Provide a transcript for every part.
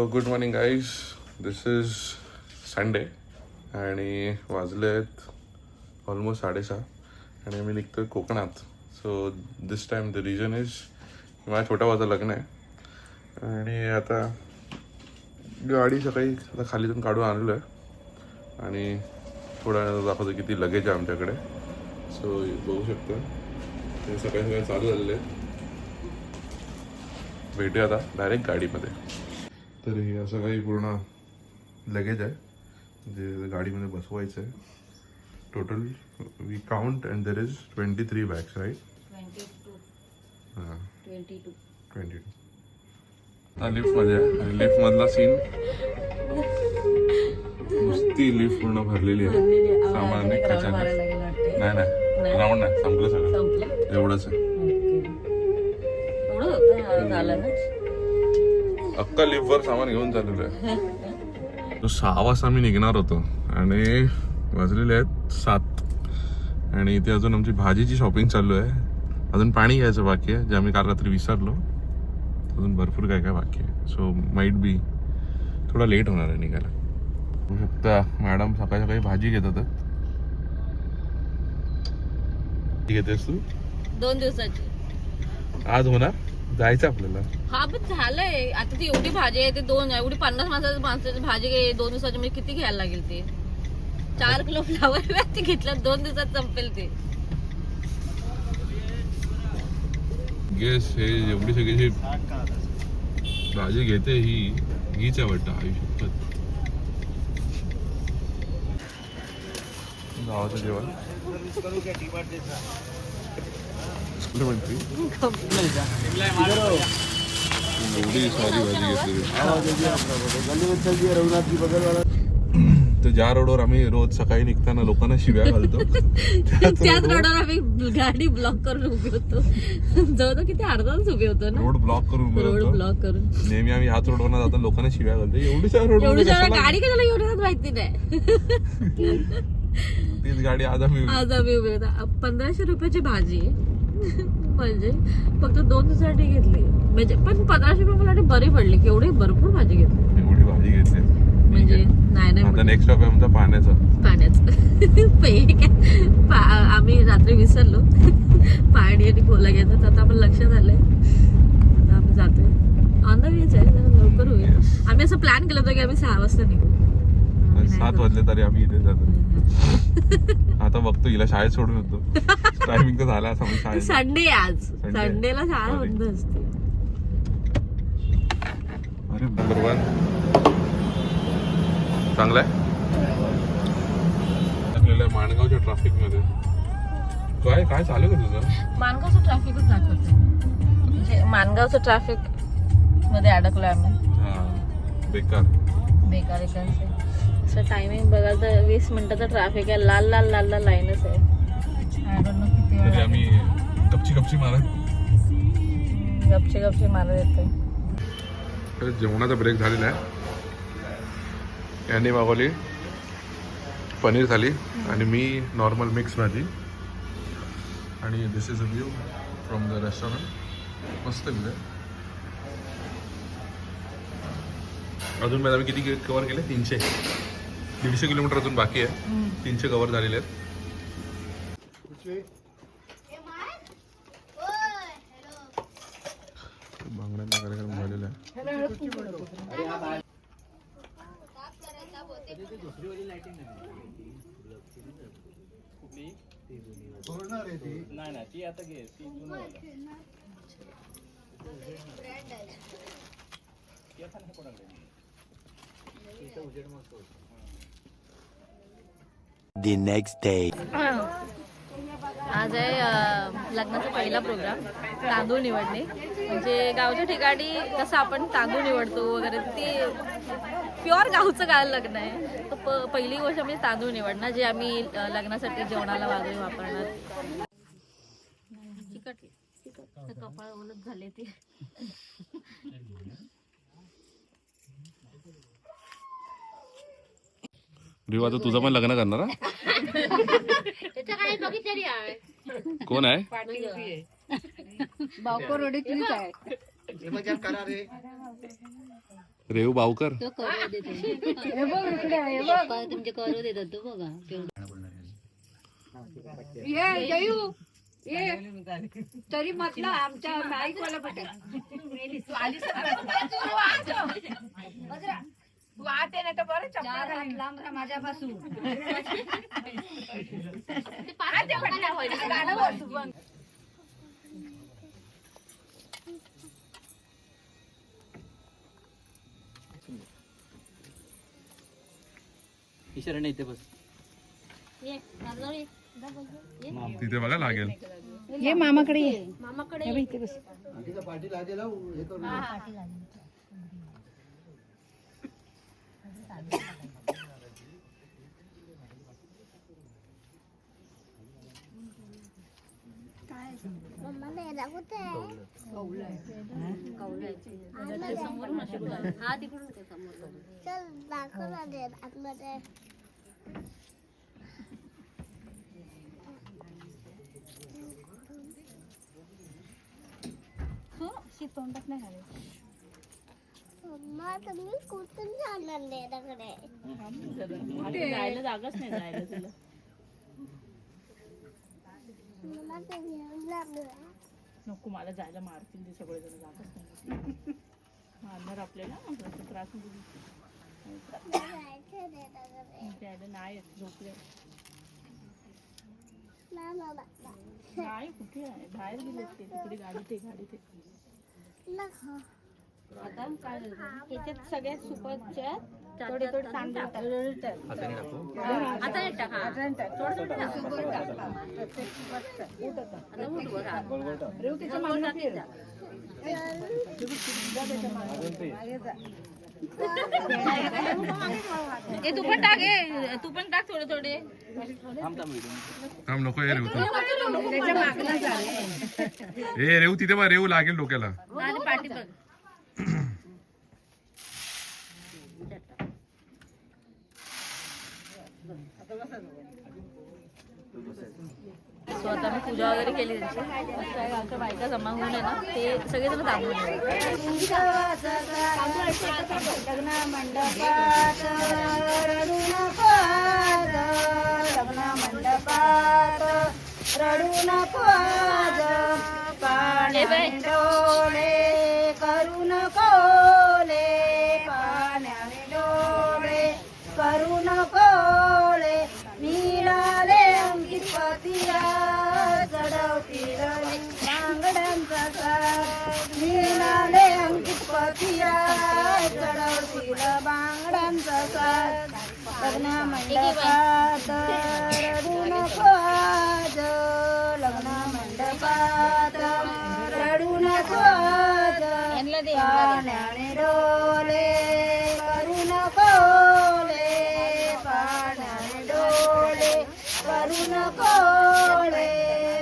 Good morning guys. This is Sunday आणि वाजलेत almost 6:30 आणि आम्ही निघतोय कोकणात. So this time the region is माझ्या छोट्या भावाचं लग्न आहे आणि आता गाडी सकाळी आता खालीतून काढून आणलं आहे आणि थोड्या वेळानं दाखवतो किती लगेज आहे आमच्याकडे. सो बघू शकतो ते सकाळी सकाळी चालू झालेले आहेत. भेटूया आता डायरेक्ट गाडीमध्ये. तर हे असं काही पूर्ण लगेज आहे जे गाडीमध्ये बसवायचं आहे. Total we count and there is 23 bags right. 22 आता लिफ्टमध्ये आहे आणि लिफ्टमधला सीन नुसती लिफ्ट पूर्ण भरलेली आहे सामानाने. नाही राऊंड नाही, संपलं सगळं. एवढंच आहे. अक्का लिफ्टवर सामान घेऊन चाललेलं आहे. 6 वाजता आम्ही निघणार होतो आणि वाजलेले आहेत 7 आणि इथे अजून आमची भाजीची शॉपिंग चालू आहे. अजून पाणी घ्यायचं बाकी आहे जे आम्ही काल रात्री विसरलो. अजून भरपूर काय काय बाकी आहे. सो माइट बी थोडा लेट होणार आहे निघायला. बघू शकता मॅडम सकाळी सकाळी भाजी घेतात. घेतेस तू? 2 दिवसाची. आज होणार जायचं आपल्याला. हा पण झालंय आता. ती एवढी भाजी आहे, ते एवढी 50 माणसाची भाजी 2 दिवसाची म्हणजे किती घ्यायला लागेल? ते 4 किलो फ्लावर ते घेतलं 2 दिवसात संपेल ते. गेस हे एवढी सगळी भाजी घेते ही हीच आहे वाटतं आयुष्यात. गावाचं जेवण एवढी सारी भाजी घेतली. तर ज्या रोडवर आम्ही रोज सकाळी निघताना लोकांना शिव्या घालतो त्याच रोडवर आम्ही गाडी ब्लॉक करून उभी होतो. जवळ किती अर्धा तास उभी होतो ना. रोड ब्लॉक करून नेहमी आम्ही ह्याच रोडवर जातो लोकांना शिव्या घालतो. एवढी गाडी कशाला एवढी माहिती नाही. तीच गाडी आज आम्ही उभी होता. 1500 रुपयाची भाजी म्हणजे फक्त 2 दिवसासाठी घेतली. म्हणजे पण 1500 रुपये मला बरी पडली की एवढी भरपूर भाजी घेतली. एवढी भाजी घेतली म्हणजे नाही आता नेक्स्ट स्टॉप आहे आमचा पाण्याचं. आम्ही रात्री विसरलो पाणी आणि कोला घ्यायचं. आता आपण लक्षात आलंय. आता आम्ही जातोय ऑन द वेच आहे. जरा लवकर होईल. आम्ही असं प्लॅन केलं होतं की आम्ही 6 वाजता निघू. 7 वाजले तरी आम्ही इथे जातो. आता बघतो हिला शाळेत सोडून येतो. टायमिंग तर झाला असं. संडे आज संडेला शाळा बंद असते. अरे बरोबर चांगलं आहे. आपल्याला माणगावच्या ट्रॅफिक मध्ये काय चालू आहे तुझं? माणगावचं ट्रॅफिकच दाखवते. म्हणजे माणगावचं ट्रॅफिक मध्ये अडकलोय आम्ही. बेकार असं टायमिंग बघाल तर 20 मिनिटाचा ट्रॅफिक आहे. लाल लाईनच आहे. आय डोंट नो किती वेळ आम्ही गपची मारत येतोय. जेवणाचा ब्रेक झालेला आहे. यांनी मागवली पनीर थाली आणि मी नॉर्मल मिक्स भाजी. आणि this is a view from the restaurant. मस्त आहे. अजून आम्ही किती कव्हर केले? 150 किलोमीटर अजून बाकी आहे. 300 कव्हर झालेले आहेत. बांगड्यांचा कार्यक्रम झालेला आहे. The next day. आज आहे लग्नाचा पहिला प्रोग्राम. तांदूळ निवडणे म्हणजे गावच्या ठिकाणी कसं आपण तांदूळ निवडतो वगैरे ते प्युअर गावचं काय लग्न आहे. तर पहिली गोष्ट म्हणजे तांदूळ निवडणं जे आम्ही लग्नासाठी जेवणाला वगैरे वापरणार. कपाळ ओलत झाले ते. आता तुझं पण लग्न करणार? कोण आहे? बावको रोडीतलीच आहे. रेव बावकर तो करू देतो पप्पा तुमचे करू देतात तो बघा तरी म्हटलं आमच्या बाईकवाला पटेल वाटे ना तर बरं चार हात लांब राहा माझ्यापासून ईश्वराने इथे बस तिथे बघा लागेल ये मामाकडे ये मामाकडे इथे बस हा तिकडून ते समोर चल दाखव ना दे आतमध्ये मम्मा तुम्ही कुठून जाणार देण्याकडे जायला जागाच नाही जायला तुला मला ते घेऊन लागलं नको मला जायला मारतील ते सगळे जण जातच नाही मारणार आपल्याला असं त्रास जायचं देण्याकडे जायला नाही येत झोपले नाही नाही कुठे आहे बाहेर गेले ते तिकडे गाडीत आता काय झालं याच्यात सगळ्यात सुपरच्या थोडे थोडे तांदूळ हाताने टाकू आता नाही टाक हा थोडं थोडं टाक आता उठ बघा वर टाक जा. ए तू पण टाक तू पण टाक थोडे थोडे थांब नको हे रेव हे रेव तिथे बघ रेव लागेल डोक्याला आणि पाठी बघ सो आता मी पूजा वगैरे केली त्यांची मस्त आहे आमच्या बायका जमा होऊन आहे ना ते सगळेजण थांबून रडू नको डोळे करू नको पाण्याने डोळे करू नको मिळाले अंकित पतिया चढवतील बांगड्यांचा साथ मिळाले अंकित पतिया चढवतील बांगड्यांचा साथ लग्न मंडपात रडू नको आज लग्न मंडपात रडू नको आज पाण्याने डोले करू नको पाण्याने डोळे करू नको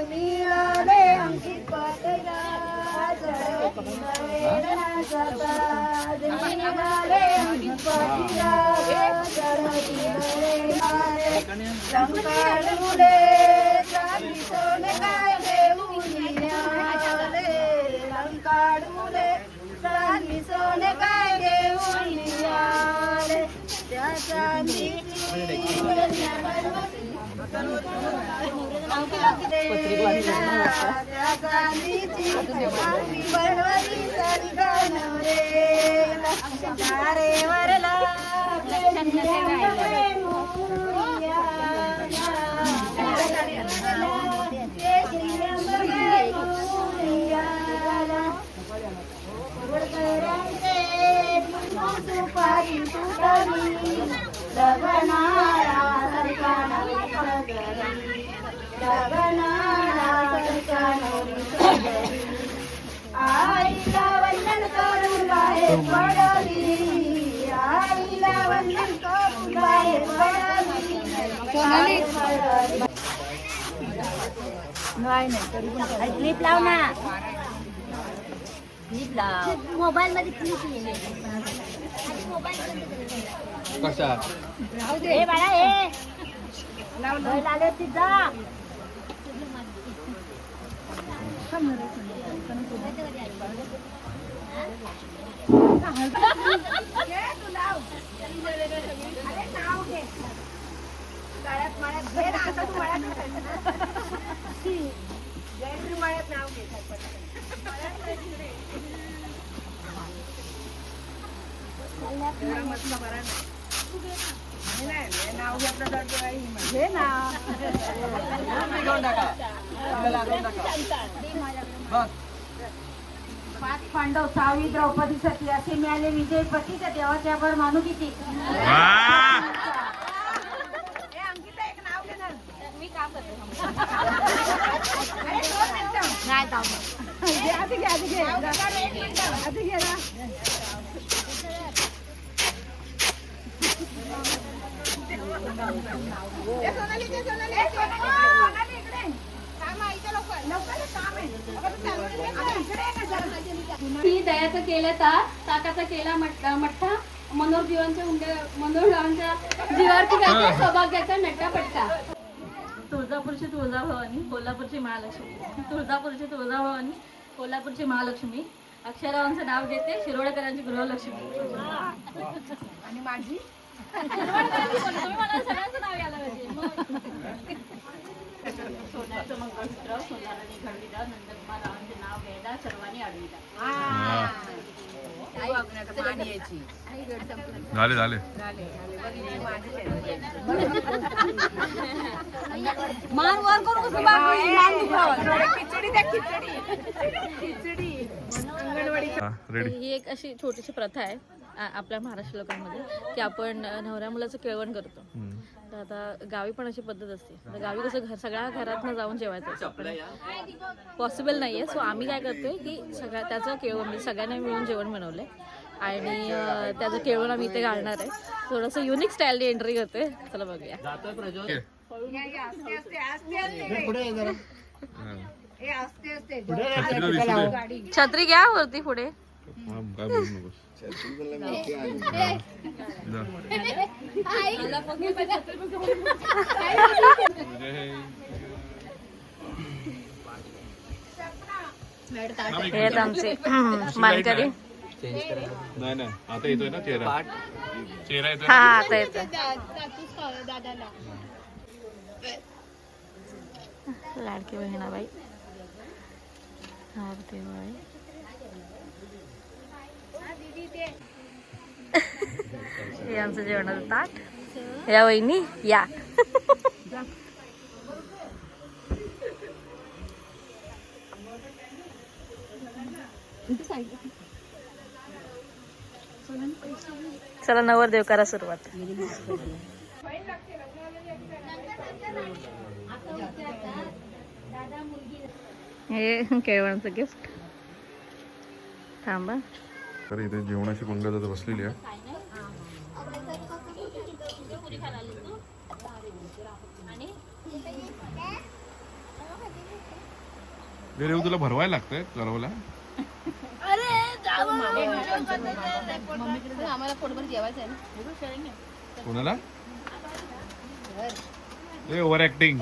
मिळाले अंकित पतिया मिळाले अंकित पतिया लंकाडमुले चांदी सोने काय घेऊन निघाले लंकाडमुले चांदी सोने काय घेऊन निघाले त्या चांदीची त्या चांदीची बनवली सारी गाणवरे तारेवरला सुपारी सुतली गगनाला आईला वंदन करून बाहेर पडली आईला वंदन करून बाहेर पडली क्लिप लाव ना क्लिप लाव मोबाईल मध्ये क्लिप कशा ए बाळा ए लागले तिचा पाच पांडव 6वी द्रौपदी सती असे मिळाले विजय पती तर देवाच्या भर मानू किती. मी काम करते ती दयाचं केलं ताकाचा केला मठ्ठा मनोजीवांच्या मनोजीवांच्या जीवावरती काय सौभाग्याचा नट्टा पटका. तुळजापूरची तुळजाभवानी, कोल्हापूरची महालक्ष्मी. तुळजापूरची तुळजाभवानी, कोल्हापूरची महालक्ष्मी. अक्षरावांचं नाव घेते, शिरोडकरांची गृहलक्ष्मी. आणि माझी तुम्ही मला सगळ्यांचं नाव यायला पाहिजे. सोन्याचं मंगळसूत्र, सोनाराने घडविला, नंदकुमार रावांचे नाव घ्यायला, सर्वांनी अडविला. झाले मान वर करून कसं बागली? मान दुखावं. रेडी. ही एक अशी छोटीशी प्रथा आहे आपल्या महाराष्ट्र लोकांमध्ये की आपण नवऱ्या मुलाचं केळवण करतो. तर आता गावी पण अशी पद्धत असते. तर गावी कसं सगळ्या घरातनं जाऊन जेवायचं पॉसिबल नाहीये. सो आम्ही काय करतोय की त्याचं केळवण म्हणजे सगळ्यांना मिळून जेवण बनवलंय आणि त्याचं केळवण आम्ही इथे घालणार आहे. थोडंसं युनिक स्टाईलने एंट्री करतोय. चला बघूया. छत्री घ्या वरती पुढे. काय बोलू नकोस. हे आहेत आमचे मानकरी. नाही आता येतोय ना चेहरा. चेहरा येतोय. हा आता येतो. लाडकी बहिणाबाई, आरतीबाई. हे आमचं जेवणाचं ताट. या वहिनी या. चला नवरदेव करा सुरुवात. हे केळवणचं गिफ्ट. थांबा. तर इथे जेवणाची पंगत आता बसलेली आहे. रेव तुला भरवायला लागतंय करवला. आम्हाला पोटभर जेवायचं आहे ना. कोणाला? Over acting.